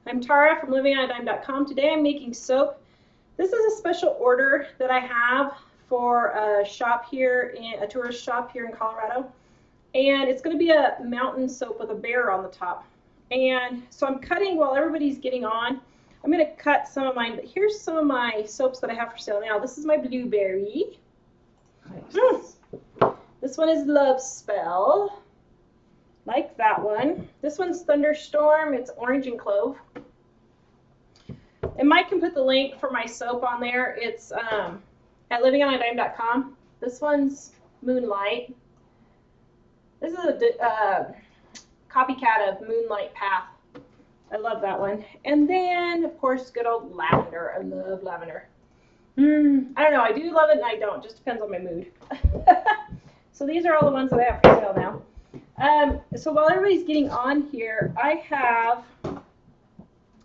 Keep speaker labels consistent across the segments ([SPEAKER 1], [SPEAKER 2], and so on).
[SPEAKER 1] I'm Tara from livingonadime.com. Today I'm making soap. This is a special order that I have for a shop here, a tourist shop here in Colorado. And it's going to be a mountain soap with a bear on the top. And so I'm cutting while everybody's getting on. I'm going to cut some of mine, but here's some of my soaps that I have for sale now. This is my blueberry. Nice. This one is Love Spell. Like that one. This one's Thunderstorm. It's orange and clove. And Mike can put the link for my soap on there. It's at livingonadime.com. This one's Moonlight. This is a copycat of Moonlight Path. I love that one. And then, of course, good old lavender. I love lavender. I don't know. I do love it and I don't. Just depends on my mood. So these are all the ones that I have for sale now. So while everybody's getting on here, I'm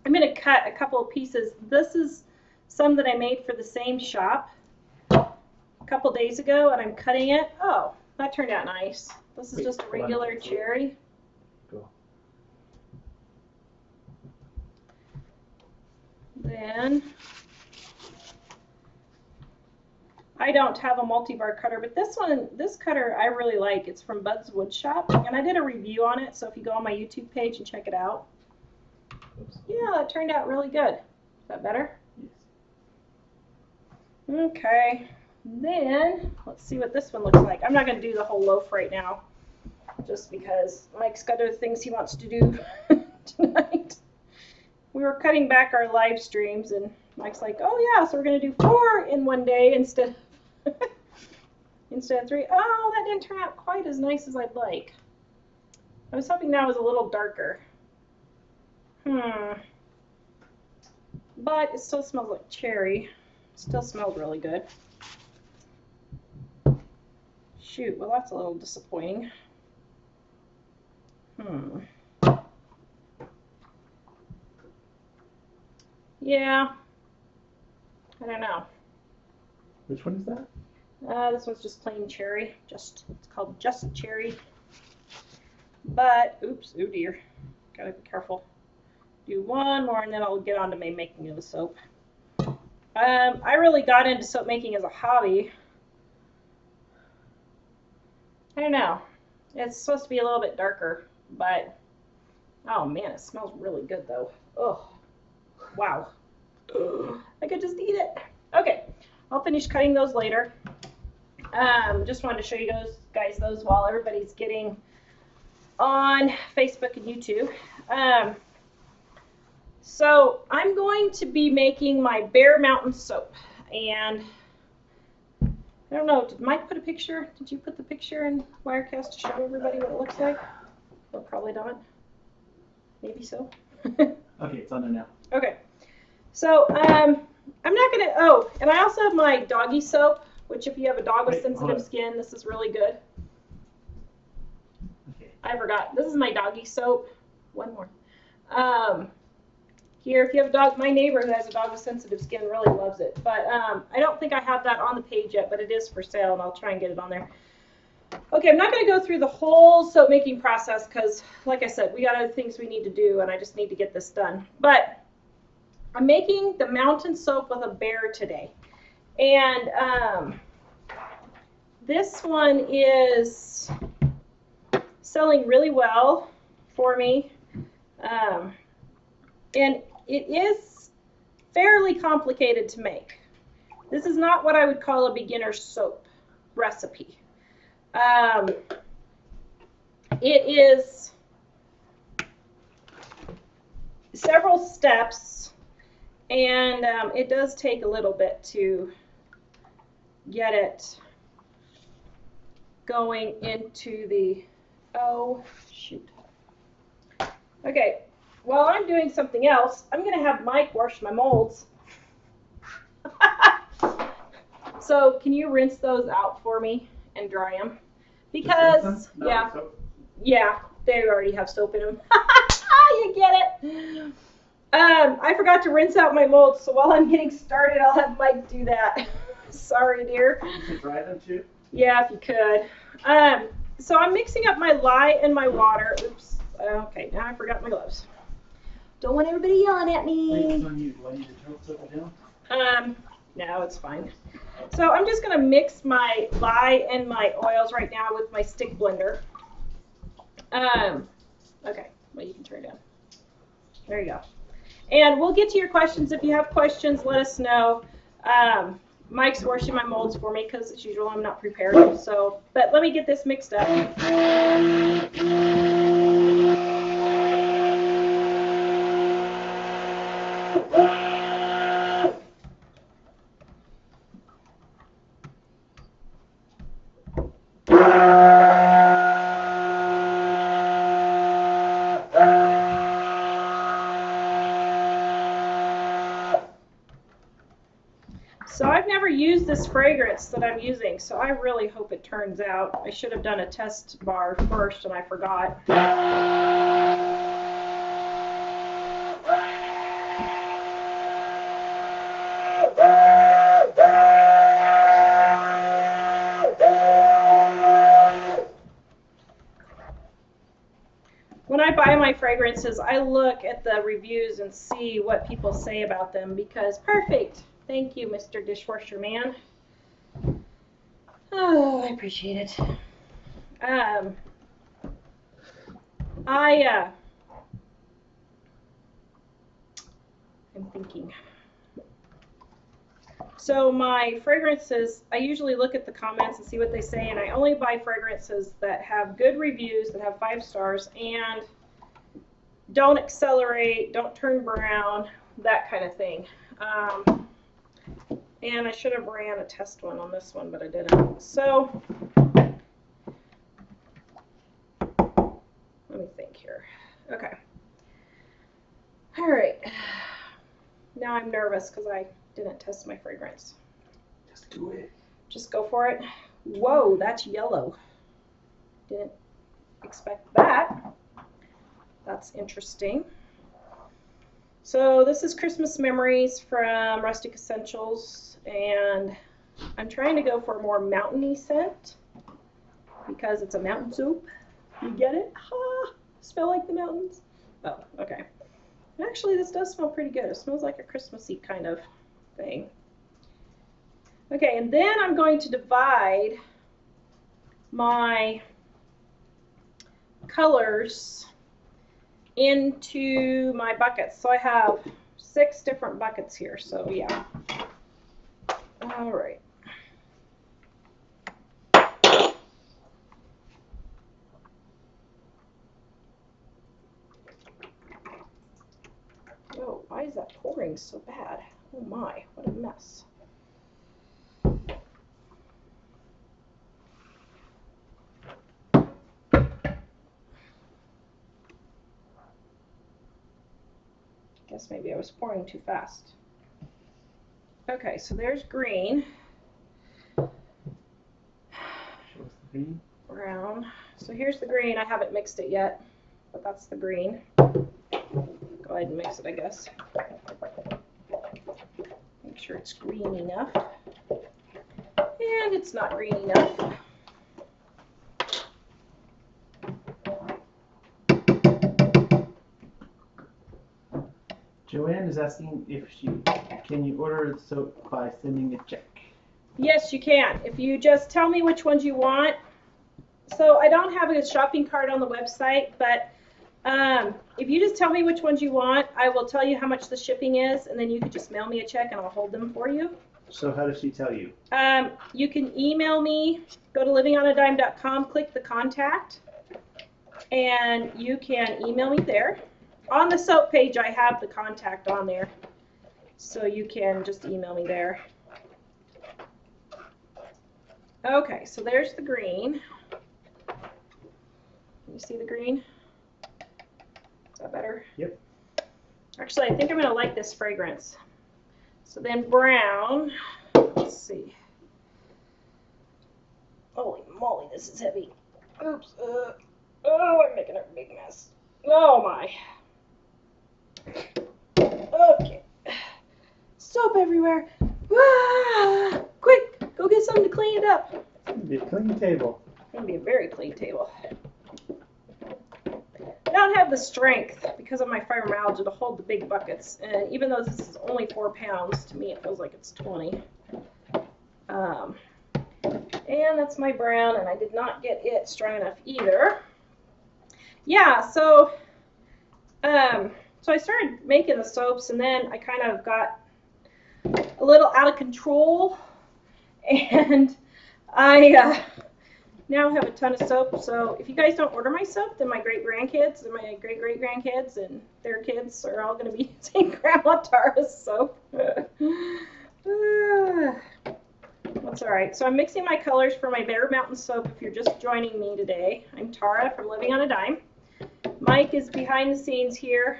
[SPEAKER 1] going to cut a couple of pieces. This is some that I made for the same shop a couple days ago, and I'm cutting it. Oh, that turned out nice. This is just a regular cherry.
[SPEAKER 2] Cool.
[SPEAKER 1] Then I don't have a multi-bar cutter, but this cutter I really like. It's from Bud's Wood Shop, and I did a review on it, so if you go on my YouTube page and check it out.
[SPEAKER 2] Oops.
[SPEAKER 1] Yeah, it turned out really good. Is that better?
[SPEAKER 2] Yes.
[SPEAKER 1] Okay, then let's see what this one looks like. I'm not going to do the whole loaf right now, just because Mike's got other things he wants to do tonight. We were cutting back our live streams, and Mike's like, oh yeah, so we're going to do 4 in one day instead of 3. Oh, that didn't turn out quite as nice as I'd like. I was hoping that was a little darker. But it still smells like cherry. Still smells really good. Shoot, well that's a little disappointing. Yeah. I don't know.
[SPEAKER 2] Which one is that?
[SPEAKER 1] This one's just plain cherry. It's called Just Cherry. But, oops, oh dear. Gotta be careful. Do one more and then I'll get on to my making of the soap. I really got into soap making as a hobby. I don't know. It's supposed to be a little bit darker, but oh man, it smells really good though. Oh, wow. I could just eat it. Okay, I'll finish cutting those later. Just wanted to show you guys those while everybody's getting on Facebook and YouTube. So I'm going to be making my Bear Mountain soap, and I don't know, did Mike put a picture? Did you put the picture in Wirecast to show everybody what it looks like? Or probably not. Maybe so.
[SPEAKER 2] Okay, it's on there now.
[SPEAKER 1] Okay. So I'm not gonna. Oh, and I also have my doggy soap, which if you have a dog with sensitive skin, this is really good.
[SPEAKER 2] Okay.
[SPEAKER 1] I forgot. This is my doggy soap. One more. Here, if you have a dog, my neighbor who has a dog with sensitive skin really loves it. But I don't think I have that on the page yet, but it is for sale, and I'll try and get it on there. Okay, I'm not going to go through the whole soap making process because, like I said, we got other things we need to do, and I just need to get this done. But I'm making the mountain soap with a bear today. And this one is selling really well for me. And it is fairly complicated to make. This is not what I would call a beginner soap recipe. It is several steps, and it does take a little bit to get it going into the, oh shoot. Okay. While I'm doing something else, I'm going to have Mike wash my molds. So can you rinse those out for me and dry them? Because, yeah, they already have soap in them. You get it? I forgot to rinse out my molds, so while I'm getting started, I'll have Mike do that. Sorry, dear.
[SPEAKER 2] You can dry them too?
[SPEAKER 1] Yeah, if you could. So I'm mixing up my lye and my water. Oops. Okay, now I forgot my gloves. Don't want everybody yelling at
[SPEAKER 2] Wait,
[SPEAKER 1] me.
[SPEAKER 2] it's on you. Do I need to tilt it down?
[SPEAKER 1] No, it's fine. So I'm just gonna mix my lye and my oils right now with my stick blender. Okay, well you can turn it down. There you go. And we'll get to your questions. If you have questions, let us know. Mike's washing my molds for me because as usual I'm not prepared. So, but let me get this mixed up. So I've never used this fragrance that I'm using, so I really hope it turns out. I should have done a test bar first and I forgot. When I buy my fragrances, I look at the reviews and see what people say about them because perfect. Thank you, Mr. Dishwasher Man. Oh, I appreciate it. I'm thinking. So my fragrances, I usually look at the comments and see what they say, and I only buy fragrances that have good reviews, that have 5 stars, and don't accelerate, don't turn brown, that kind of thing. And I should have ran a test one on this one, but I didn't. So, let me think here. Okay. All right. Now I'm nervous because I didn't test my fragrance.
[SPEAKER 2] Just do it.
[SPEAKER 1] Just go for it. Whoa, that's yellow. Didn't expect that. That's interesting. So this is Christmas Memories from Rustic Essentials, and I'm trying to go for a more mountainy scent because it's a mountain soup. You get it? Ha! Smell like the mountains? Oh, okay. Actually, this does smell pretty good. It smells like a Christmassy kind of thing. Okay, and then I'm going to divide my colors into my buckets. So I have 6 different buckets here. So yeah. All right. Oh, why is that pouring so bad? Oh my, what a mess. Guess maybe I was pouring too fast. Okay, so there's green.
[SPEAKER 2] Green.
[SPEAKER 1] Brown. So here's the green. I haven't mixed it yet, but that's the green. Go ahead and mix it, I guess. Make sure it's green enough. And it's not green enough.
[SPEAKER 2] Joanne is asking if can you order the soap by sending a check?
[SPEAKER 1] Yes, you can. If you just tell me which ones you want. So I don't have a shopping cart on the website, but if you just tell me which ones you want, I will tell you how much the shipping is, and then you can just mail me a check and I'll hold them for you.
[SPEAKER 2] So how does she tell you?
[SPEAKER 1] You can email me, go to livingonadime.com, click the contact, and you can email me there. On the soap page, I have the contact on there, so you can just email me there. Okay, so there's the green. Can you see the green? Is that better?
[SPEAKER 2] Yep.
[SPEAKER 1] Actually, I think I'm going to like this fragrance. So then brown. Let's see. Holy moly, this is heavy. Oops. Oh, I'm making a big mess. Oh my. Okay. Soap everywhere. Ah, quick, go get something to clean it up.
[SPEAKER 2] It's going to be a clean table.
[SPEAKER 1] It's going to be a very clean table. No, don't have the strength because of my fibromyalgia to hold the big buckets. And even though this is only 4 pounds, to me it feels like it's 20. And that's my brown, and I did not get it strong enough either. Yeah, so I started making the soaps, and then I kind of got a little out of control, and I now have a ton of soap. So if you guys don't order my soap, then my great-grandkids and my great-great-grandkids and their kids are all going to be using Grandma Tara's soap. That's all right. So I'm mixing my colors for my Bear Mountain soap if you're just joining me today. I'm Tara from Living on a Dime. Mike is behind the scenes here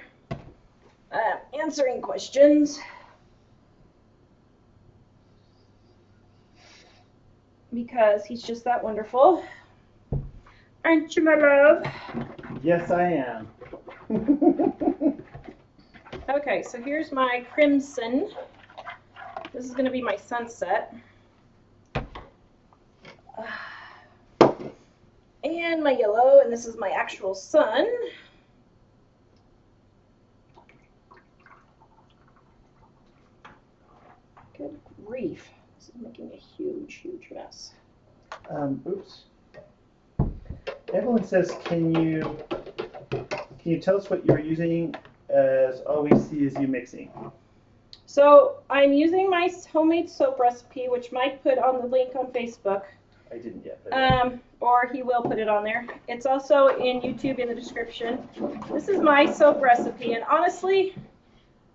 [SPEAKER 1] answering questions. Because he's just that wonderful. Aren't you, my love?
[SPEAKER 2] Yes, I am.
[SPEAKER 1] Okay, so here's my crimson. This is going to be my sunset. And my yellow, and this is my actual sun. Good grief. This is making a huge, huge mess.
[SPEAKER 2] Oops. Evelyn says, can you tell us what you're using, as all we see is you mixing?
[SPEAKER 1] So I'm using my homemade soap recipe, which Mike put on the link on Facebook.
[SPEAKER 2] I didn't yet. But
[SPEAKER 1] or he will put it on there. It's also in YouTube in the description. This is my soap recipe, and honestly,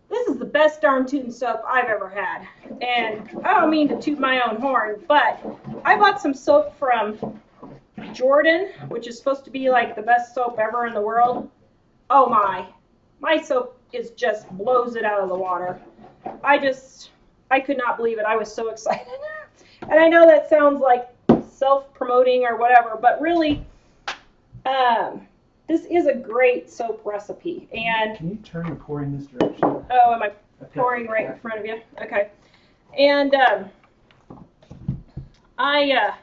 [SPEAKER 1] this is the best darn tootin' soap I've ever had. And I don't mean to toot my own horn, but I bought some soap from Jordan, which is supposed to be like the best soap ever in the world. Oh my soap is just blows it out of the water. I could not believe it. I was so excited. And I know that sounds like self-promoting or whatever, but really, this is a great soap recipe. And
[SPEAKER 2] can you turn and pour in this direction?
[SPEAKER 1] Oh, am I pouring right in front of you? Okay. And I've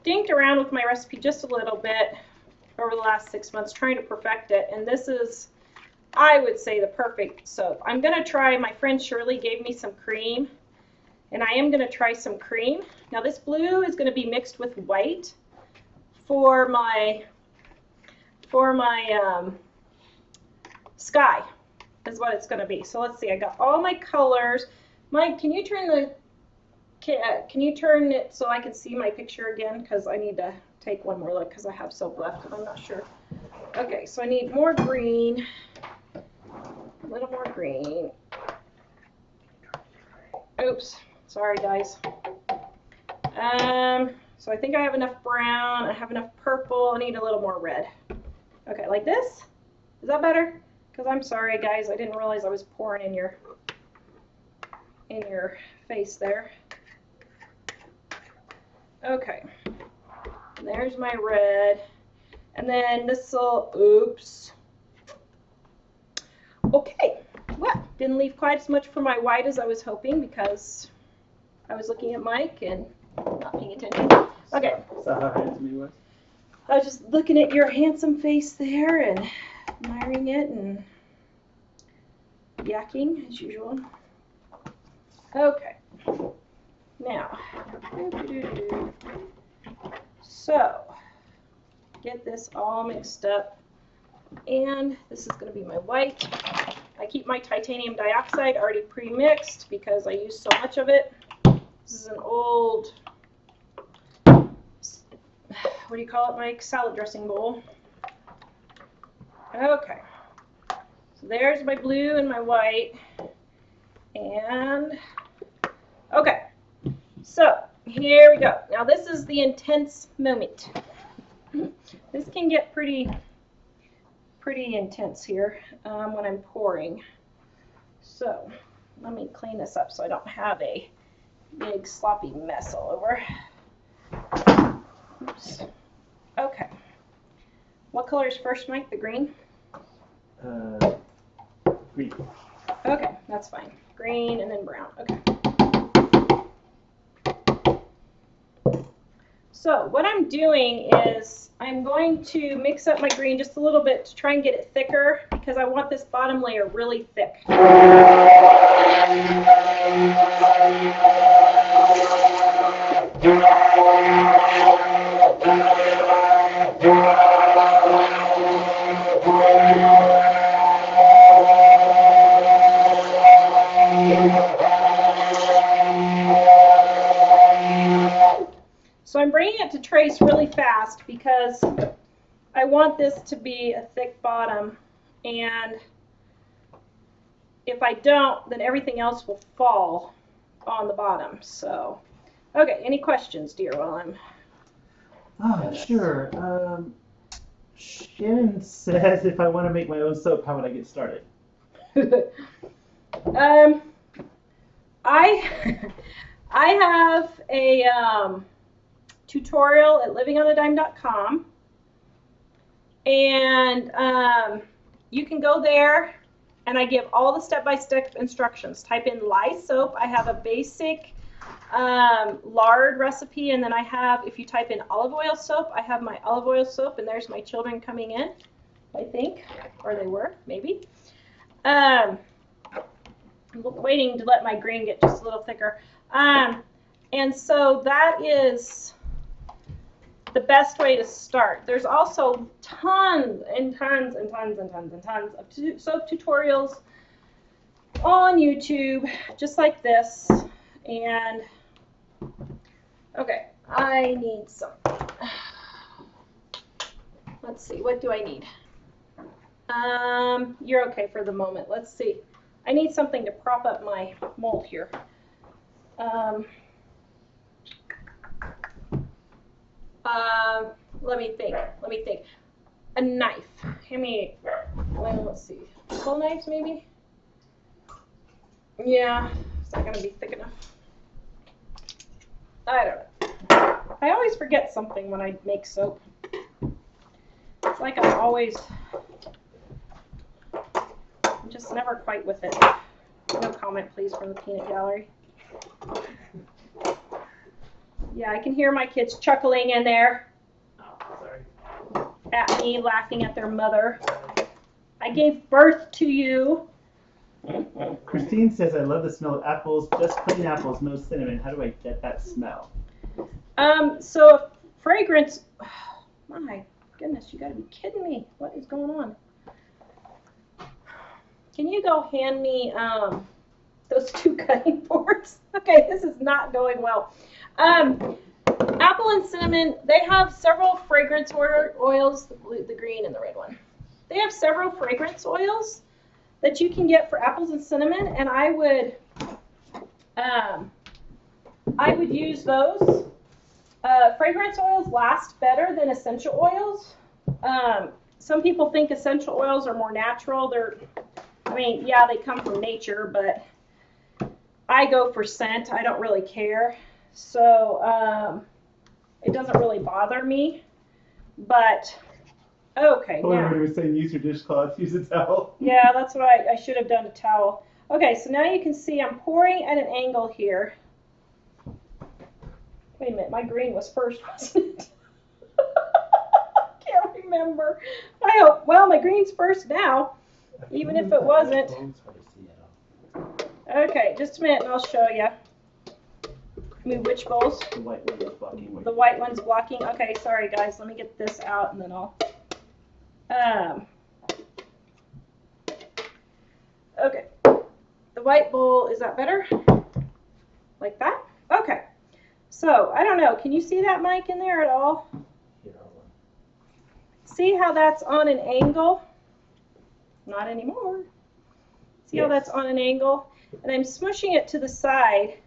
[SPEAKER 1] dinked around with my recipe just a little bit over the last 6 months trying to perfect it, and this is, I would say, the perfect soap. I'm going to try, my friend Shirley gave me some cream, and I am going to try some cream. Now this blue is going to be mixed with white for my sky is what it's going to be. So let's see, I got all my colors. Mike, can you turn it so I can see my picture again? Because I need to take one more look because I have soap left and I'm not sure. Okay, so I need more green, a little more green. Oops, sorry guys. So I think I have enough brown, I have enough purple, I need a little more red. Okay, like this? Is that better? Because I'm sorry guys, I didn't realize I was pouring in your face there. Okay, and there's my red, and then this'll, oops. Okay, well, didn't leave quite as much for my white as I was hoping because I was looking at Mike and not paying attention. Okay.
[SPEAKER 2] So how handsome he was?
[SPEAKER 1] I was just looking at your handsome face there and admiring it and yakking as usual. Okay. Now, so get this all mixed up, and this is going to be my white. I keep my titanium dioxide already pre-mixed because I use so much of it. This is an old, what do you call it, Mike? Salad dressing bowl. Okay, so there's my blue and my white, and okay, so here we go. Now this is the intense moment. This can get pretty intense here when I'm pouring. So let me clean this up so I don't have a big sloppy mess all over. Oops. Okay. What color is first, Mike? The green?
[SPEAKER 2] Green.
[SPEAKER 1] Okay, that's fine. Green and then brown. Okay. So what I'm doing is I'm going to mix up my green just a little bit to try and get it thicker because I want this bottom layer really thick. So I'm bringing it to trace really fast because I want this to be a thick bottom, and if I don't, then everything else will fall on the bottom. So, okay, any questions, dear, while I'm...
[SPEAKER 2] Oh, sure. Shannon says if I want to make my own soap, how would I get started?
[SPEAKER 1] I have a tutorial at livingonadime.com, and you can go there, and I give all the step-by-step instructions. Type in lye soap. I have a basic lard recipe, and then I have, if you type in olive oil soap, I have my olive oil soap, and there's my children coming in, I think, or they were, maybe. I'm waiting to let my green get just a little thicker. And so that is the best way to start. There's also tons and tons and tons and tons and tons of soap tutorials on YouTube, just like this. And okay, I need some. Let's see, what do I need? You're okay for the moment. Let's see. I need something to prop up my mold here. Let me think. A knife. Well, let's see. Full knives, maybe? Yeah, it's not going to be thick enough. I don't know. I always forget something when I make soap. It's like I'm just never quite with it. No comment, please, from the peanut gallery. Yeah, I can hear my kids chuckling in there.
[SPEAKER 2] Oh, sorry.
[SPEAKER 1] At me, laughing at their mother. I gave birth to you.
[SPEAKER 2] Christine says, I love the smell of apples, just plain apples, no cinnamon. How do I get that smell?
[SPEAKER 1] So fragrance, my goodness, you gotta be kidding me. What is going on? Can you go hand me those 2 cutting boards? Okay, this is not going well. Apple and cinnamon, they have several fragrance oils, the green and the red one. They have several fragrance oils that you can get for apples and cinnamon, and I would use those. Fragrance oils last better than essential oils. Some people think essential oils are more natural. Yeah, they come from nature, but I go for scent. I don't really care. So it doesn't really bother me. But, okay,
[SPEAKER 2] now. Everybody was saying use your dishcloth, use a towel.
[SPEAKER 1] Yeah, that's what I should have done, a towel. Okay, so now you can see I'm pouring at an angle here. Wait a minute, my green was first, wasn't it? Can't remember. Well, my green's first now, even if it wasn't. Okay, just a minute and I'll show you. Which bowls?
[SPEAKER 2] The white one is blocking.
[SPEAKER 1] The white one's blocking? Okay, sorry guys, let me get this out and then I'll... Okay, the white bowl, is that better? Like that? Okay, so I don't know, can you see that mic in there at all? See how that's on an angle? Not anymore. See how that's on an angle? And I'm smushing it to the side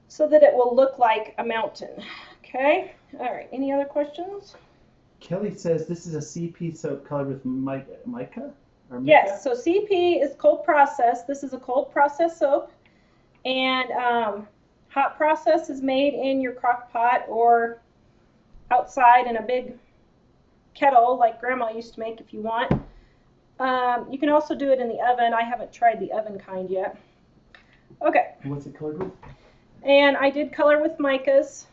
[SPEAKER 1] so that it will look like a mountain. Okay? All right, any other questions?
[SPEAKER 2] Kelly says this is a CP soap colored with mica?
[SPEAKER 1] Yes, so CP is cold process. This is a cold process soap. And hot process is made in your crock pot or outside in a big kettle like Grandma used to make if you want. You can also do it in the oven. I haven't tried the oven kind yet. Okay.
[SPEAKER 2] What's it colored with?
[SPEAKER 1] And I did color with micas.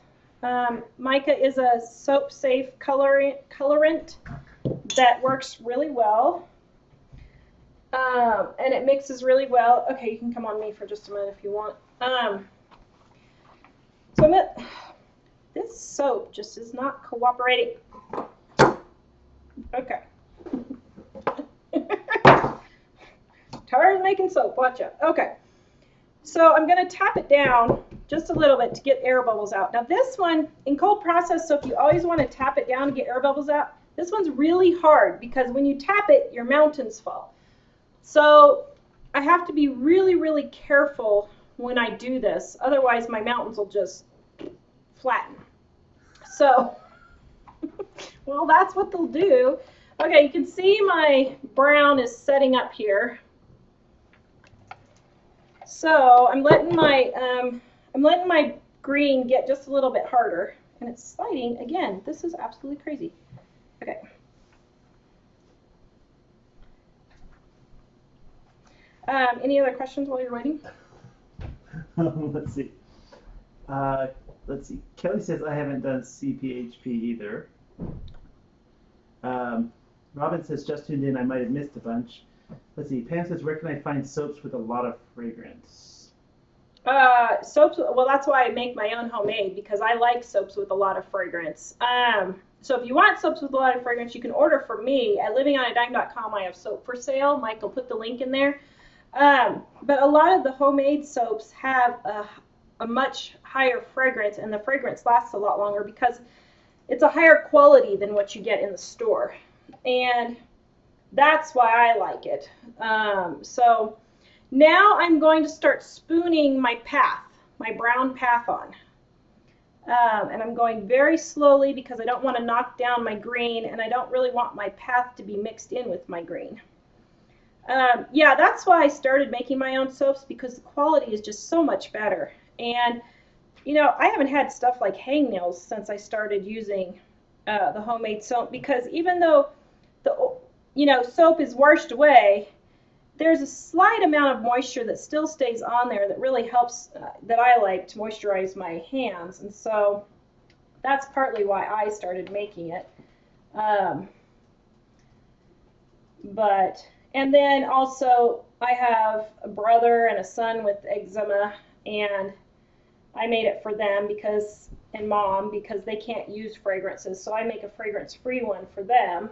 [SPEAKER 1] Mica is a soap-safe colorant that works really well. And it mixes really well. Okay, you can come on me for just a minute if you want. This soap just is not cooperating. Okay. Tara's making soap, watch out. Okay. So I'm going to tap it down just a little bit to get air bubbles out. Now this one, in cold process soap, you always want to tap it down to get air bubbles out. This one's really hard because when you tap it, your mountains fall. So I have to be really, really careful when I do this. Otherwise, my mountains will just flatten. So, well, that's what they'll do. Okay, you can see my brown is setting up here. So I'm letting my green get just a little bit harder, and it's sliding again. This is absolutely crazy. Okay. Any other questions while you're waiting?
[SPEAKER 2] Let's see. Let's see. Kelly says I haven't done CPHP either. Robin says just tuned in. I might have missed a bunch. Let's see. Pam says, where can I find soaps with a lot of fragrance?
[SPEAKER 1] Soaps. Well, that's why I make my own homemade, because I like soaps with a lot of fragrance. So if you want soaps with a lot of fragrance, you can order from me at livingonadime.com. I have soap for sale. Mike will put the link in there. But a lot of the homemade soaps have a much higher fragrance, and the fragrance lasts a lot longer because it's a higher quality than what you get in the store. And that's why I like it. So now I'm going to start spooning my path, my brown path on. And I'm going very slowly because I don't want to knock down my green, and I don't really want my path to be mixed in with my green. Yeah, that's why I started making my own soaps, because the quality is just so much better. And, you know, I haven't had stuff like hangnails since I started using the homemade soap, because even though the soap is washed away, there's a slight amount of moisture that still stays on there that really helps, that I like to moisturize my hands. And so that's partly why I started making it. And then also I have a brother and a son with eczema, and I made it for them and mom, because they can't use fragrances. So I make a fragrance-free one for them.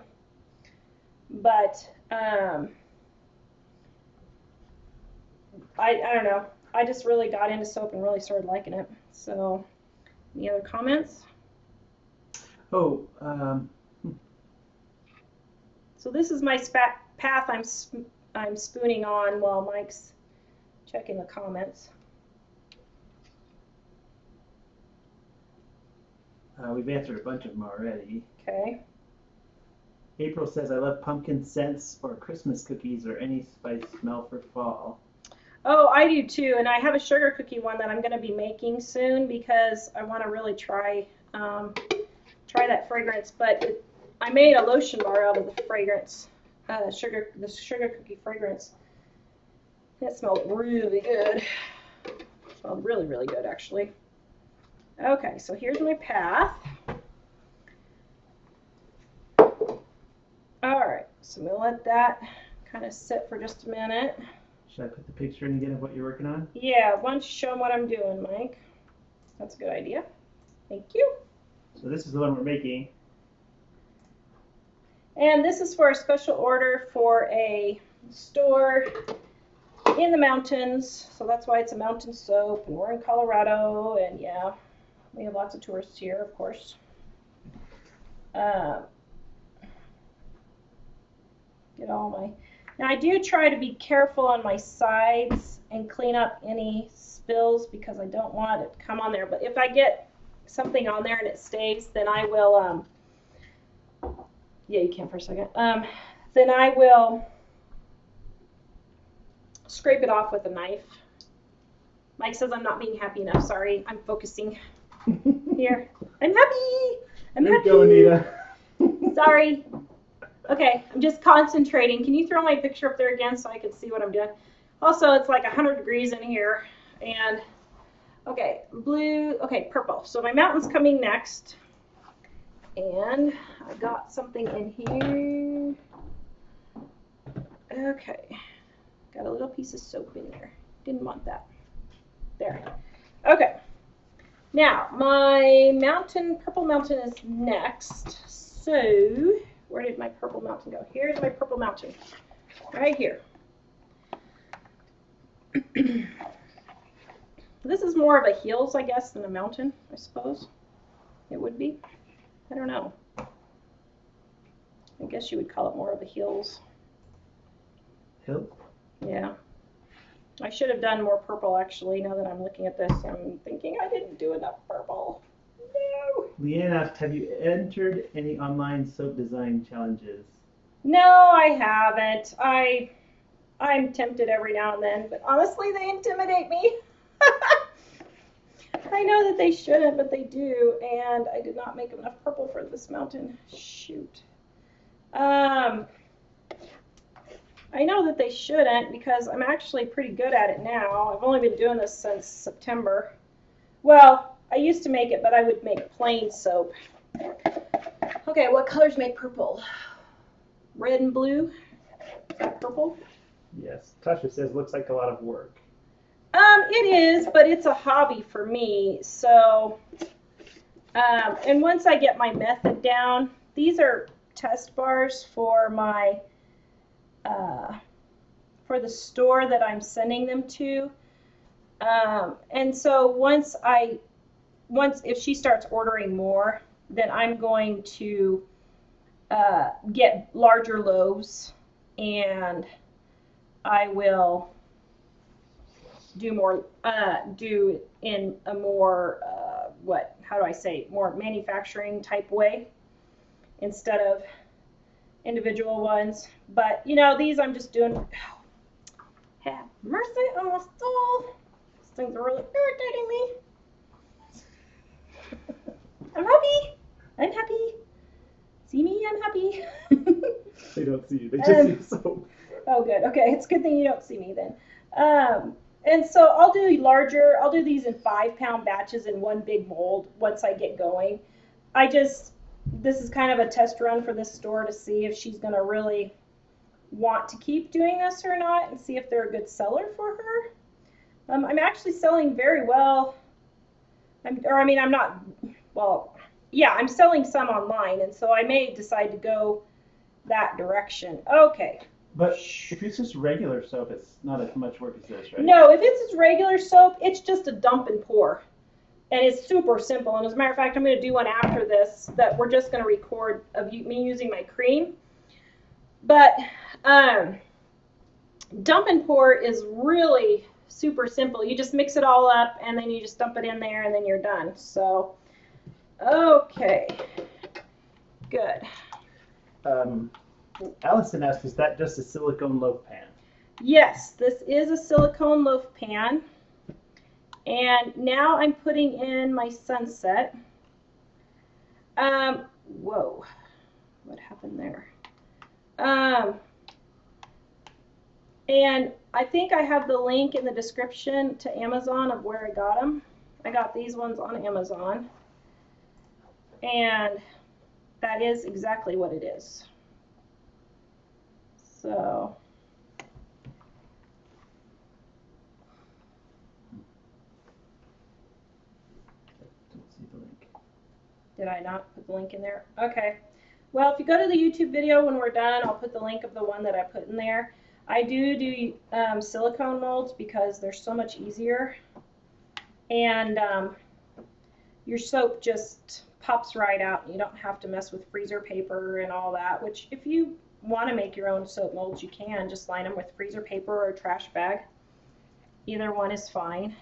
[SPEAKER 1] But I don't know. I just really got into soap and really started liking it. So, any other comments?
[SPEAKER 2] Oh,
[SPEAKER 1] So this is my path I'm spooning on while Mike's checking the comments.
[SPEAKER 2] we've answered a bunch of them already.
[SPEAKER 1] Okay.
[SPEAKER 2] April says, I love pumpkin scents or Christmas cookies or any spice smell for fall.
[SPEAKER 1] Oh, I do too, and I have a sugar cookie one that I'm going to be making soon because I want to really try that fragrance. But I made a lotion bar out of the fragrance, the sugar cookie fragrance. It smelled really good. It smelled really, really good, actually. Okay, so here's my path. All right, so I'm going to let that kind of sit for just a minute.
[SPEAKER 2] Should I put the picture in again of what you're working on?
[SPEAKER 1] Yeah, why don't you show them what I'm doing, Mike? That's a good idea. Thank you.
[SPEAKER 2] So this is the one we're making.
[SPEAKER 1] And this is for a special order for a store in the mountains. So that's why it's a mountain soap, and we're in Colorado, and yeah, we have lots of tourists here, of course. Get all my... Now I do try to be careful on my sides and clean up any spills because I don't want it to come on there. But if I get something on there and it stays, then I will, yeah, you can for a second. Then I will scrape it off with a knife. Mike says I'm not being happy enough. Sorry, I'm focusing. Here. I'm happy. I'm happy.
[SPEAKER 2] There you go, Anita.
[SPEAKER 1] Sorry. Okay, I'm just concentrating. Can you throw my picture up there again so I can see what I'm doing? Also, it's like 100 degrees in here, and Okay, blue, okay, purple. So my mountain's coming next. And I got something in here. Okay, got a little piece of soap in there. Didn't want that. There. Okay. Now, my mountain, purple mountain is next. So, where did my purple mountain go? Here's my purple mountain. Right here. This is more of a hills, I guess, than a mountain, I suppose. It would be. I don't know. I guess you would call it more of a hills.
[SPEAKER 2] Hill?
[SPEAKER 1] Yeah. I should have done more purple, actually. Now that I'm looking at this, I'm thinking I didn't do enough purple. No.
[SPEAKER 2] Leanne asked, have you entered any online soap design challenges?
[SPEAKER 1] No, I haven't. I'm tempted every now and then, but honestly, they intimidate me. I know that they shouldn't, but they do, and I did not make enough purple for this mountain. Shoot. I know that they shouldn't because I'm actually pretty good at it now. I've only been doing this since September. Well, I used to make it, but I would make plain soap. Okay, what colors make purple? Red and blue? Is that purple?
[SPEAKER 2] Yes. Tasha says, looks like a lot of work.
[SPEAKER 1] It is, but it's a hobby for me. So, and once I get my method down, these are test bars for my, for the store that I'm sending them to. And so if she starts ordering more, then I'm going to get larger loaves, and I will do more, do in a more, how do I say, more manufacturing type way instead of individual ones. But, you know, these I'm just doing, have mercy on my soul. These things are really irritating me. I'm happy. I'm happy. See me, I'm happy.
[SPEAKER 2] They don't see you, they just see soap.
[SPEAKER 1] Oh, good. Okay, it's a good thing you don't see me then. And so I'll do larger, I'll do these in 5-pound batches in one big mold once I get going. This is kind of a test run for this store to see if she's going to really want to keep doing this or not, and see if they're a good seller for her. I'm actually selling very well. I'm selling some online, and so I may decide to go that direction. Okay.
[SPEAKER 2] But if it's just regular soap, it's not as much work as this, right?
[SPEAKER 1] No, if it's just regular soap, it's just a dump and pour. And it's super simple. And as a matter of fact, I'm going to do one after this that we're just going to record of me using my cream. But dump and pour is really super simple. You just mix it all up, and then you just dump it in there, and then you're done. So, okay. Good.
[SPEAKER 2] Allison asked, is that just a silicone loaf pan?
[SPEAKER 1] Yes, this is a silicone loaf pan. And now I'm putting in my sunset. Whoa, what happened there? And I think I have the link in the description to Amazon of where I got them. I got these ones on Amazon. And that is exactly what it is. So,
[SPEAKER 2] Don't see the link.
[SPEAKER 1] did I not put the link in there? Okay. Well, if you go to the YouTube video when we're done, I'll put the link of the one that I put in there. I do silicone molds because they're so much easier. And your soap just pops right out, and you don't have to mess with freezer paper and all that, which if you want to make your own soap molds, you can just line them with freezer paper or a trash bag. Either one is fine.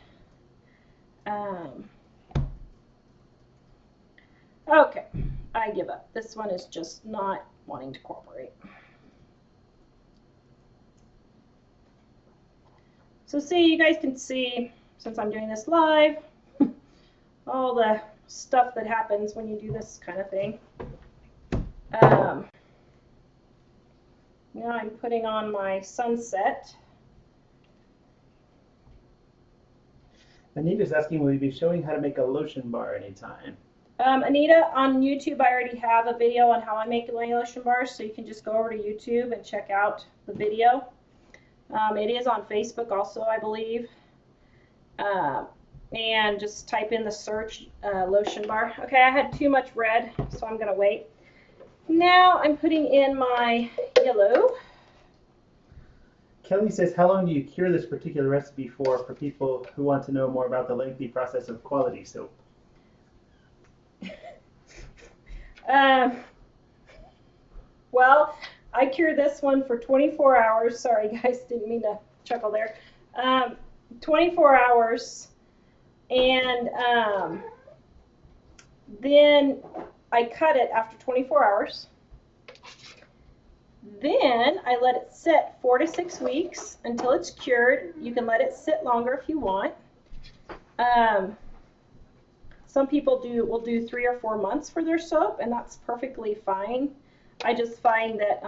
[SPEAKER 1] Okay, I give up. This one is just not wanting to cooperate. So see, you guys can see, since I'm doing this live, all the stuff that happens when you do this kind of thing. Now I'm putting on my sunset.
[SPEAKER 2] Anita's asking, will you be showing how to make a lotion bar anytime?
[SPEAKER 1] Anita, on YouTube, I already have a video on how I make my lotion bars, so you can just go over to YouTube and check out the video. It is on Facebook also, I believe. And just type in the search lotion bar. Okay, I had too much red, so I'm going to wait. Now I'm putting in my yellow.
[SPEAKER 2] Kelly says, how long do you cure this particular recipe for people who want to know more about the lengthy process of quality soap?
[SPEAKER 1] Well, I cure this one for 24 hours. Sorry, guys, didn't mean to chuckle there. 24 hours, and then I cut it after 24 hours. Then I let it sit 4 to 6 weeks until it's cured. You can let it sit longer if you want. Some people will do 3 or 4 months for their soap, and that's perfectly fine. I just find that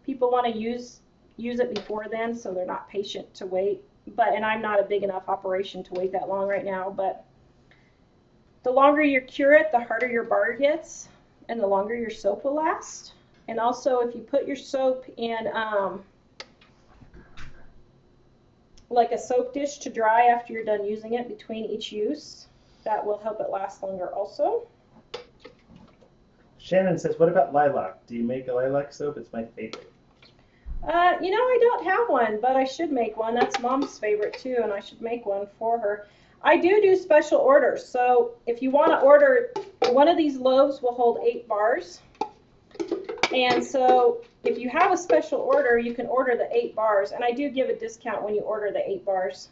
[SPEAKER 1] people want to use it before then, so they're not patient to wait. And I'm not a big enough operation to wait that long right now. But the longer you cure it, the harder your bar gets, and the longer your soap will last. And also, if you put your soap in like a soap dish to dry after you're done using it between each use, that will help it last longer also.
[SPEAKER 2] Shannon says, what about lilac? Do you make a lilac soap? It's my favorite.
[SPEAKER 1] You know, I don't have one, but I should make one. That's Mom's favorite too, and I should make one for her. I do special orders, so if you want to order, one of these loaves will hold 8 bars. And so if you have a special order, you can order the 8 bars, and I do give a discount when you order the 8 bars.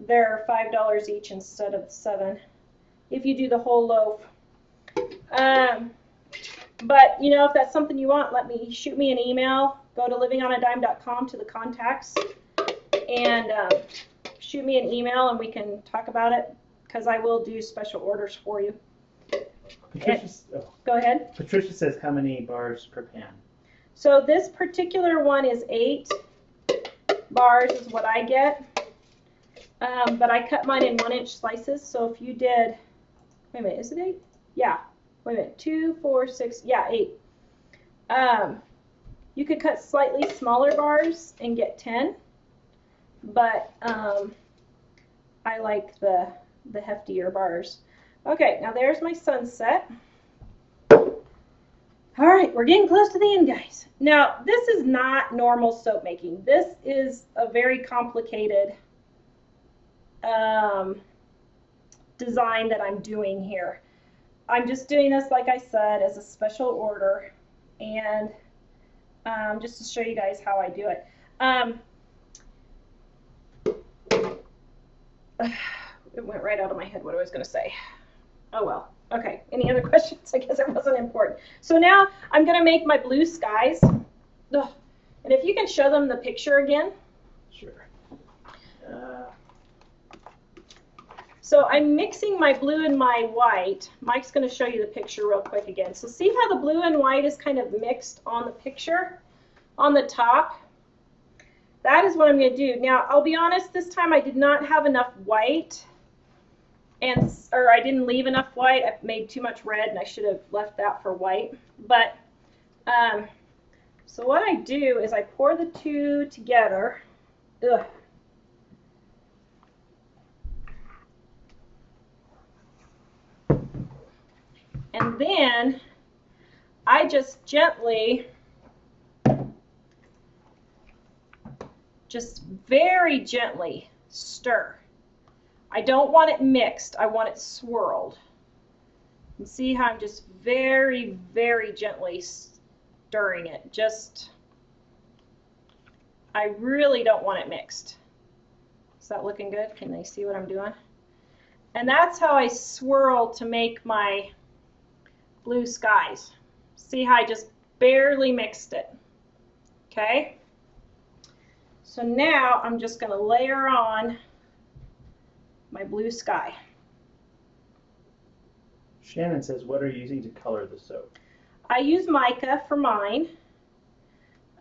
[SPEAKER 1] They're $5 each instead of $7 if you do the whole loaf. But you know, if that's something you want, shoot me an email. Go to livingonadime.com to the contacts and shoot me an email, and we can talk about it, because I will do special orders for you. Go ahead.
[SPEAKER 2] Patricia says, how many bars per pan?
[SPEAKER 1] So this particular one is 8 bars is what I get. But I cut mine in 1-inch slices. So if you did, wait a minute, is it 8? Yeah. Wait a minute, 2, 4, 6, yeah, 8. You could cut slightly smaller bars and get 10. But I like the heftier bars. Okay, now there's my sunset. All right, we're getting close to the end, guys. Now, this is not normal soap making. This is a very complicated design that I'm doing here. I'm just doing this, like I said, as a special order, and just to show you guys how I do it. It went right out of my head what I was going to say. Oh well. Okay, any other questions? I guess it wasn't important. So now I'm going to make my blue skies. Ugh. And if you can show them the picture again.
[SPEAKER 2] Sure.
[SPEAKER 1] So I'm mixing my blue and my white. Mike's going to show you the picture real quick again. So see how the blue and white is kind of mixed on the picture on the top? That is what I'm going to do. Now, I'll be honest, this time I did not have enough white. Or I didn't leave enough white. I made too much red, and I should have left that for white. But so what I do is I pour the two together. Ugh. And then I just very gently stir. I don't want it mixed, I want it swirled. And see how I'm just very, very gently stirring it. I really don't want it mixed. Is that looking good? Can they see what I'm doing? And that's how I swirl to make my blue skies. See how I just barely mixed it. Okay? So now I'm just going to layer on my blue sky.
[SPEAKER 2] Shannon says, what are you using to color the soap?
[SPEAKER 1] I use mica for mine.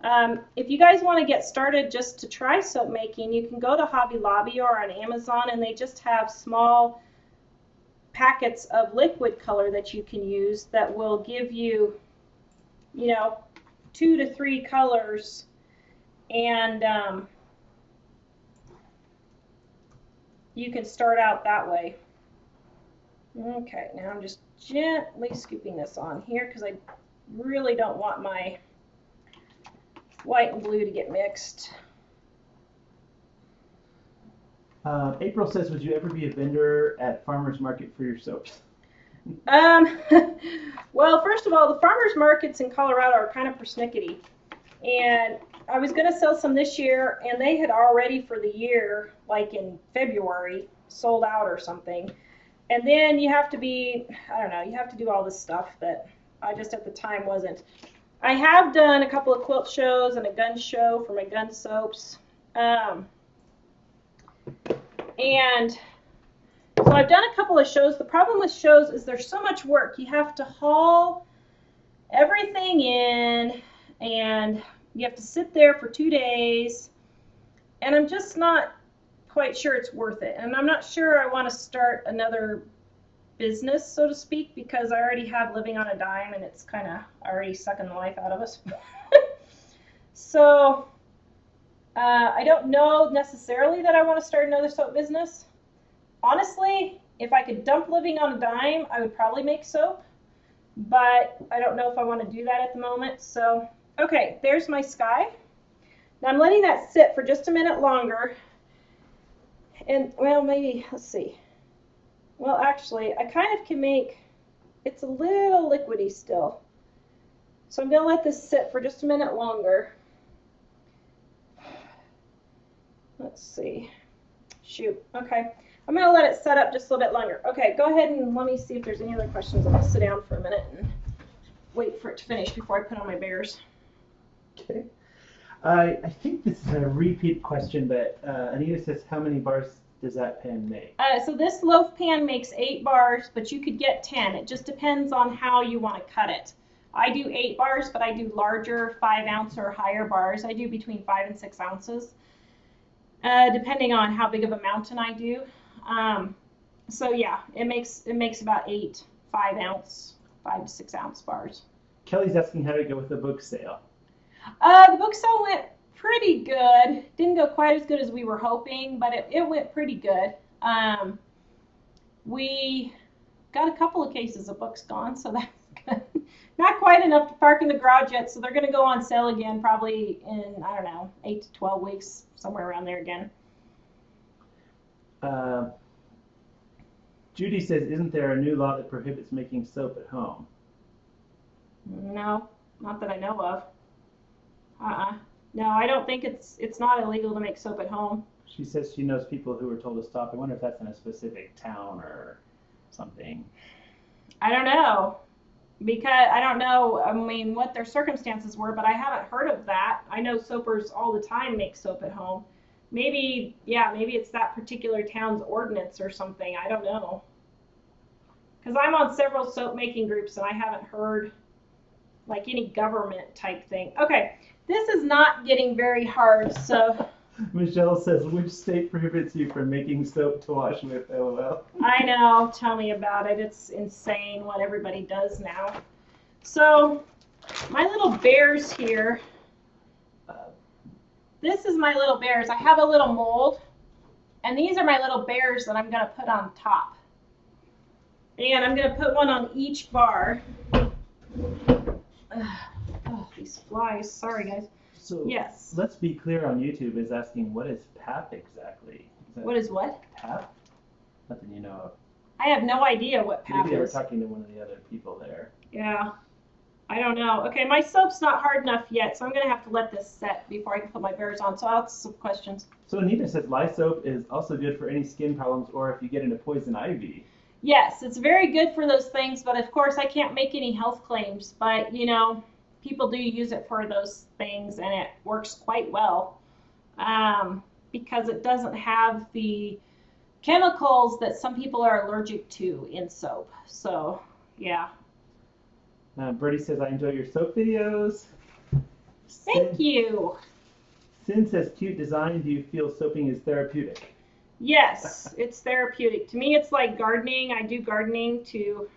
[SPEAKER 1] If you guys want to get started just to try soap making, you can go to Hobby Lobby or on Amazon, and they just have small packets of liquid color that you can use that will give you, you know, 2 to 3 colors, and you can start out that way. Okay, now I'm just gently scooping this on here because I really don't want my white and blue to get mixed.
[SPEAKER 2] April says, would you ever be a vendor at farmer's market for your soaps?
[SPEAKER 1] Well, first of all, the farmers markets in Colorado are kind of persnickety, and I was going to sell some this year, and they had already for the year, like in February, sold out or something. And then you have to be, I don't know, you have to do all this stuff that I just at the time wasn't. I have done a couple of quilt shows and a gun show for my gun soaps. And so I've done a couple of shows. The problem with shows is there's so much work. You have to haul everything in, and you have to sit there for 2 days. And I'm just not quite sure it's worth it. And I'm not sure I want to start another business, so to speak, because I already have living on a dime, and it's kind of already sucking the life out of us. So I don't know necessarily that I want to start another soap business. Honestly, if I could dump living on a dime, I would probably make soap, but I don't know if I want to do that at the moment. So, okay, there's my sky. Now I'm letting that sit for just a minute longer. And, well, maybe, let's see. Well, actually, I kind of can make, it's a little liquidy still. So I'm going to let this sit for just a minute longer. Let's see. Shoot. Okay. I'm going to let it set up just a little bit longer. Okay, go ahead and let me see if there's any other questions. I'm going to sit down for a minute and wait for it to finish before I put on my bears.
[SPEAKER 2] Okay. I think this is a repeat question, but Anita says, how many bars does that pan make?
[SPEAKER 1] So this loaf pan makes 8 bars, but you could get 10. It just depends on how you want to cut it. I do 8 bars, but I do larger 5-ounce or higher bars. I do between 5 and 6 ounces, depending on how big of a mountain I do. So yeah, it makes about 8 5-ounce, 5 to 6 ounce bars.
[SPEAKER 2] Kelly's asking how to go with the book sale.
[SPEAKER 1] The book sale went pretty good. Didn't go quite as good as we were hoping, but it went pretty good. We got a couple of cases of books gone, so that's good. Not quite enough to park in the garage yet, so they're going to go on sale again probably in, I don't know, 8 to 12 weeks, somewhere around there again.
[SPEAKER 2] Judy says, isn't there a new law that prohibits making soap at home?
[SPEAKER 1] No, not that I know of. No, I don't think it's not illegal to make soap at home.
[SPEAKER 2] She says she knows people who were told to stop. I wonder if that's in a specific town or something.
[SPEAKER 1] I don't know, because I don't know, I mean, what their circumstances were, but I haven't heard of that. I know soapers all the time make soap at home. Maybe, yeah, maybe it's that particular town's ordinance or something. I don't know. Because I'm on several soap making groups and I haven't heard like any government type thing. Okay, this is not getting very hard, so.
[SPEAKER 2] Michelle says, which state prohibits you from making soap to wash with? LOL.
[SPEAKER 1] I know, tell me about it. It's insane what everybody does now. So, my little bears here. This is my little bears. I have a little mold, and these are my little bears that I'm going to put on top. And I'm going to put one on each bar. Oh, these flies. Sorry, guys.
[SPEAKER 2] So
[SPEAKER 1] yes.
[SPEAKER 2] Let's be clear on YouTube is asking, what is PAP exactly?
[SPEAKER 1] What is what?
[SPEAKER 2] PAP? Nothing you know of.
[SPEAKER 1] I have no idea what PAP
[SPEAKER 2] Maybe they were
[SPEAKER 1] is.
[SPEAKER 2] talking to one of the other people there.
[SPEAKER 1] Yeah. I don't know. Okay, my soap's not hard enough yet, so I'm going to have to let this set before I can put my bears on. So I'll ask some questions.
[SPEAKER 2] So Anita says lye soap is also good for any skin problems or if you get into poison ivy.
[SPEAKER 1] Yes, it's very good for those things, but of course I can't make any health claims. But, you know, people do use it for those things, and it works quite well because it doesn't have the chemicals that some people are allergic to in soap. So, yeah.
[SPEAKER 2] Birdie says, I enjoy your soap videos.
[SPEAKER 1] Thank you.
[SPEAKER 2] Sin says, cute design. Do you feel soaping is therapeutic?
[SPEAKER 1] Yes, it's therapeutic. To me, it's like gardening. I do gardening to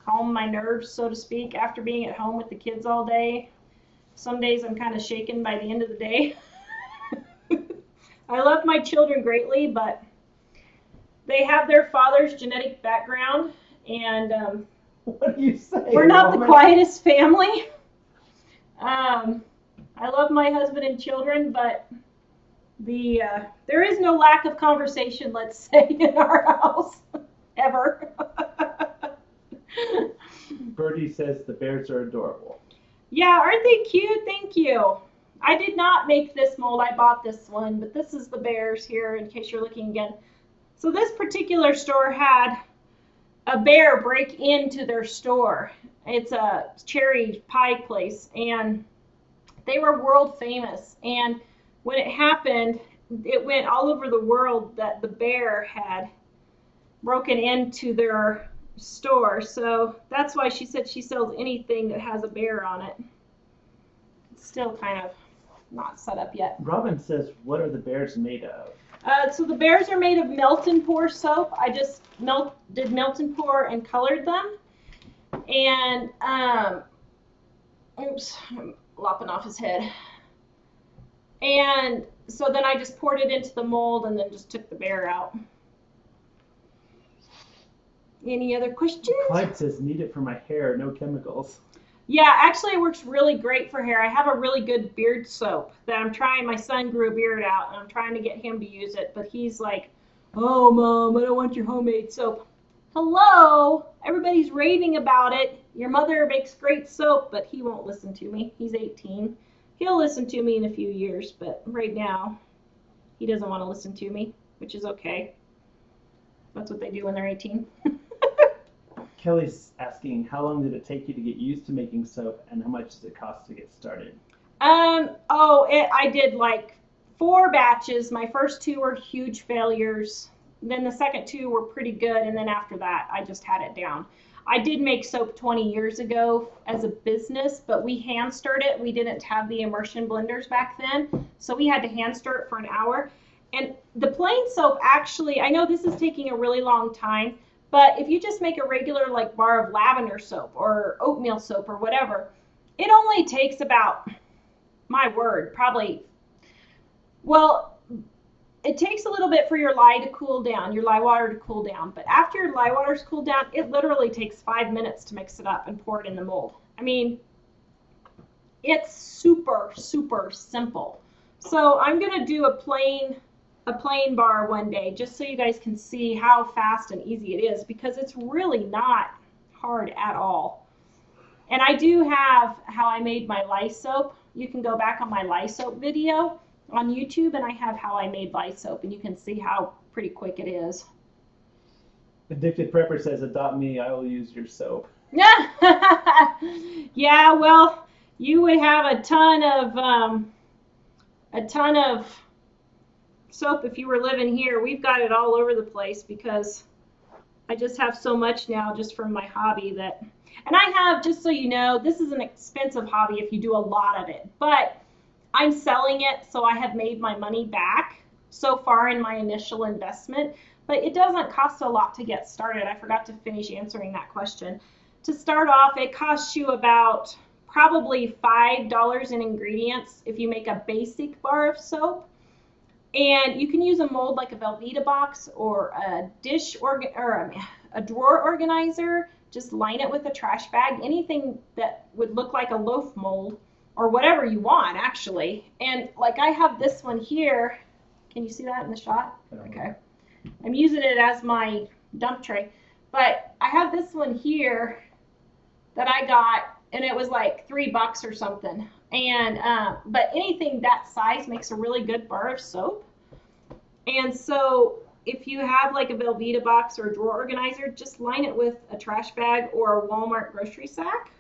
[SPEAKER 1] calm my nerves, so to speak, after being at home with the kids all day. Some days I'm kind of shaken by the end of the day. I love my children greatly, but they have their father's genetic background, and
[SPEAKER 2] what do you say?
[SPEAKER 1] we're not the quietest family. I love my husband and children, but there is no lack of conversation, let's say, in our house, ever.
[SPEAKER 2] Birdie says the bears are adorable.
[SPEAKER 1] Yeah, aren't they cute? Thank you. I did not make this mold. I bought this one, but this is the bears here in case you're looking again. So this particular store had a bear break into their store. It's a cherry pie place, and they were world famous. And when it happened, it went all over the world that the bear had broken into their store. So that's why she said she sells anything that has a bear on it. It's still kind of not set up yet.
[SPEAKER 2] Robin says, what are the bears made of?
[SPEAKER 1] So the bears are made of melt and pour soap. I just did melt and pour and colored them. And, oops, I'm lopping off his head. And so then I just poured it into the mold and then just took the bear out. Any other questions?
[SPEAKER 2] Clyde says, need it for my hair, no chemicals.
[SPEAKER 1] Yeah, actually it works really great for hair. I have a really good beard soap that I'm trying. My son grew a beard out, and I'm trying to get him to use it, but he's like, oh, Mom, I don't want your homemade soap. Hello? Everybody's raving about it. Your mother makes great soap, but he won't listen to me. He's 18. He'll listen to me in a few years, but right now he doesn't want to listen to me, which is okay. That's what they do when they're 18.
[SPEAKER 2] Kelly's asking, how long did it take you to get used to making soap, and how much does it cost to get started?
[SPEAKER 1] I did like 4 batches. My first 2 were huge failures. Then the second 2 were pretty good, and then after that, I just had it down. I did make soap 20 years ago as a business, but we hand stirred it. We didn't have the immersion blenders back then, so we had to hand stir it for an hour. And the plain soap, actually, I know this is taking a really long time, but if you just make a regular like bar of lavender soap or oatmeal soap or whatever, it only takes about, my word, probably, well, it takes a little bit for your lye to cool down, your lye water to cool down. But after your lye water's cooled down, it literally takes 5 minutes to mix it up and pour it in the mold. I mean, it's super, super simple. So I'm going to do a plain bar one day just so you guys can see how fast and easy it is, because it's really not hard at all. And I do have how I made my lye soap. You can go back on my lye soap video on YouTube, and I have how I made lye soap, and you can see how pretty quick it is.
[SPEAKER 2] Addicted Prepper says, adopt me, I will use your soap.
[SPEAKER 1] Yeah, well, you would have a ton of soap if you were living here. We've got it all over the place because I just have so much now just from my hobby that, and I have, just so you know, this is an expensive hobby if you do a lot of it, but I'm selling it, so I have made my money back so far in my initial investment, but it doesn't cost a lot to get started. I forgot to finish answering that question. To start off, it costs you about probably $5 in ingredients if you make a basic bar of soap. And you can use a mold like a Velveeta box or a a drawer organizer. Just line it with a trash bag, anything that would look like a loaf mold, or whatever you want, actually. And like I have this one here. Can you see that in the shot? Okay. I'm using it as my dump tray. But I have this one here that I got, and it was like $3 or something. And but anything that size makes a really good bar of soap. And so if you have like a Velveeta box or a drawer organizer, just line it with a trash bag or a Walmart grocery sack.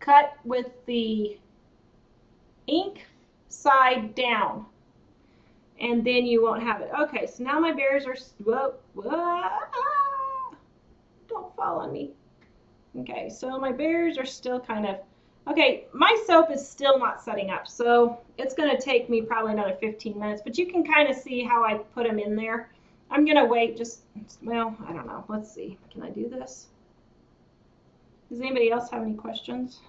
[SPEAKER 1] Cut with the ink side down, and then you won't have it. Okay, so now my bears are, don't fall on me. Okay, so my bears are still kind of Okay, my soap is still not setting up, so it's going to take me probably another 15 minutes, but you can kind of see how I put them in there. I'm going to wait well, I don't know. Let's see. Can I do this? Does anybody else have any questions?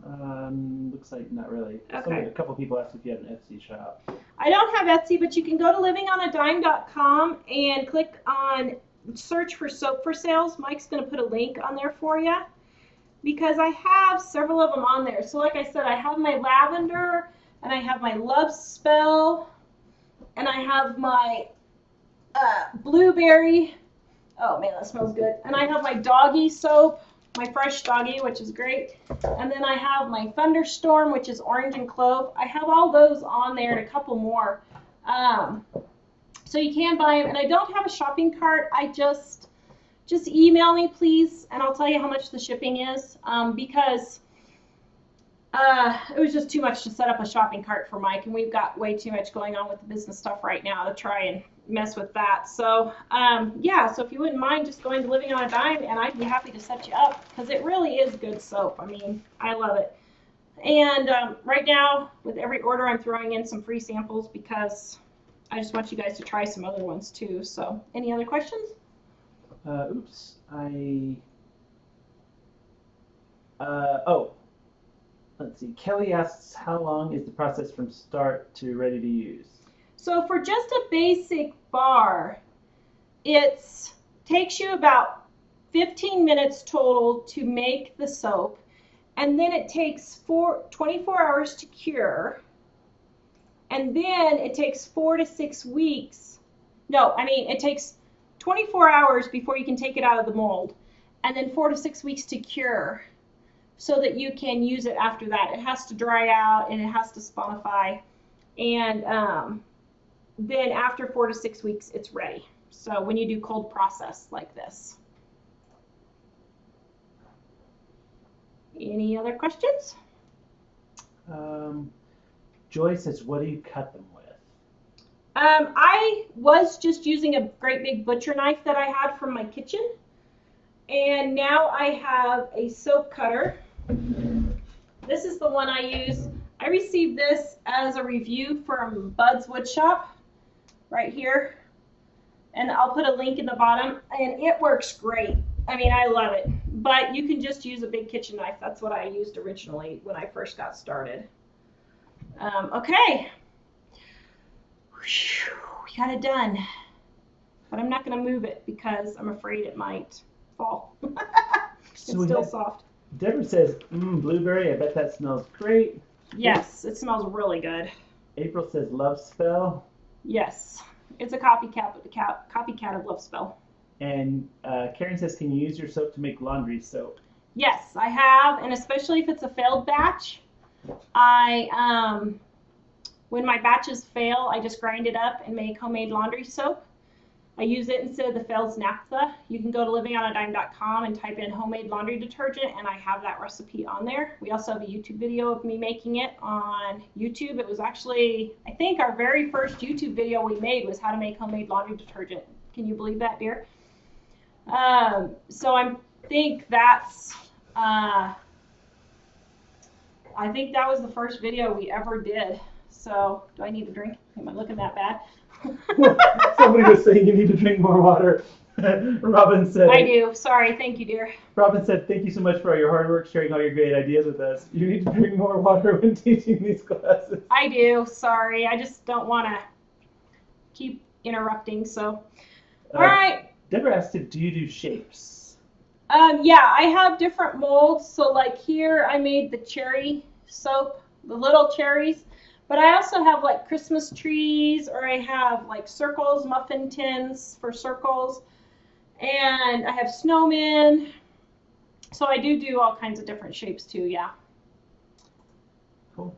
[SPEAKER 2] Looks like not really.
[SPEAKER 1] Okay.
[SPEAKER 2] A couple people asked if you had an Etsy shop.
[SPEAKER 1] I don't have Etsy, but you can go to livingonadime.com and click on search for soap for sales. Mike's going to put a link on there for you because I have several of them on there. So like I said, I have my lavender and I have my love spell and I have my blueberry. Oh man, that smells good. And I have my doggy soap, my fresh doggy, which is great. And then I have my thunderstorm, which is orange and clove. I have all those on there and a couple more. So you can buy them. And I don't have a shopping cart. I just email me, please, and I'll tell you how much the shipping is because it was just too much to set up a shopping cart for Mike, and we've got way too much going on with the business stuff right now to try and mess with that. So yeah, so if you wouldn't mind just going to Living on a Dime, and I'd be happy to set you up because it really is good soap. I mean, I love it. And right now, with every order, I'm throwing in some free samples because I just want you guys to try some other ones too. So any other questions?
[SPEAKER 2] Oops, let's see. Kelly asks, how long is the process from start to ready to use?
[SPEAKER 1] So for just a basic bar, it takes you about 15 minutes total to make the soap, and then it takes 24 hours to cure, and then it takes 4 to 6 weeks. No, I mean, it takes 24 hours before you can take it out of the mold, and then 4 to 6 weeks to cure so that you can use it after that. It has to dry out and it has to sponify, and then after 4 to 6 weeks, it's ready. So when you do cold process like this. Any other questions?
[SPEAKER 2] Joy says, what do you cut them with?
[SPEAKER 1] I was just using a great big butcher knife that I had from my kitchen, and now I have a soap cutter. This is the one I use. I received this as a review from Bud's Wood Shop right here, and I'll put a link in the bottom, and it works great. I mean, I love it, but you can just use a big kitchen knife. That's what I used originally when I first got started. Okay. We got it done, but I'm not going to move it because I'm afraid it might fall. It's still soft.
[SPEAKER 2] Deborah says, blueberry, I bet that smells great.
[SPEAKER 1] Yes, it smells really good.
[SPEAKER 2] April says, love spell.
[SPEAKER 1] Yes, it's a copycat of Love Spell.
[SPEAKER 2] And Karen says, can you use your soap to make laundry soap?
[SPEAKER 1] Yes, I have, and especially if it's a failed batch. When my batches fail, I just grind it up and make homemade laundry soap. I use it instead of the Feld's naphtha. You can go to livingonadime.com and type in homemade laundry detergent, and I have that recipe on there. We also have a YouTube video of me making it on YouTube. It was actually, I think, our very first YouTube video we made was how to make homemade laundry detergent. Can you believe that, dear? So I think that's, I think that was the first video we ever did. So, do I need a drink? Am I looking that bad?
[SPEAKER 2] Somebody was saying you need to drink more water. Robin said.
[SPEAKER 1] I do. Sorry. Thank you, dear.
[SPEAKER 2] Robin said, thank you so much for all your hard work, sharing all your great ideas with us. You need to drink more water when teaching these classes.
[SPEAKER 1] I do. Sorry. I just don't want to keep interrupting. So, all right.
[SPEAKER 2] Deborah asked, do you do shapes?
[SPEAKER 1] Yeah, I have different molds. So, like here, I made the cherry soap, the little cherries. But I also have like Christmas trees, or I have like circles, muffin tins for circles, and I have snowmen. So I do all kinds of different shapes too, yeah.
[SPEAKER 2] Cool.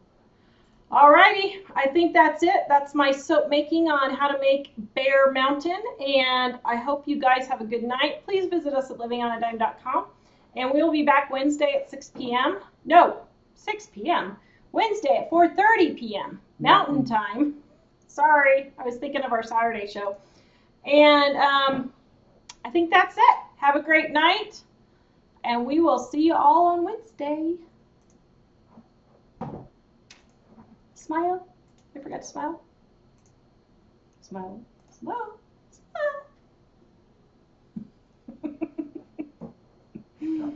[SPEAKER 1] Alrighty, I think that's it. That's my soap making on how to make Bear Mountain, and I hope you guys have a good night. Please visit us at livingonadime.com, and we'll be back Wednesday at 6 p.m. No, 6 p.m. Wednesday at 4:30 p.m. Mountain Time. Sorry, I was thinking of our Saturday show. And I think that's it. Have a great night, and we will see you all on Wednesday. Smile. I forgot to smile. Smile. Smile. Smile.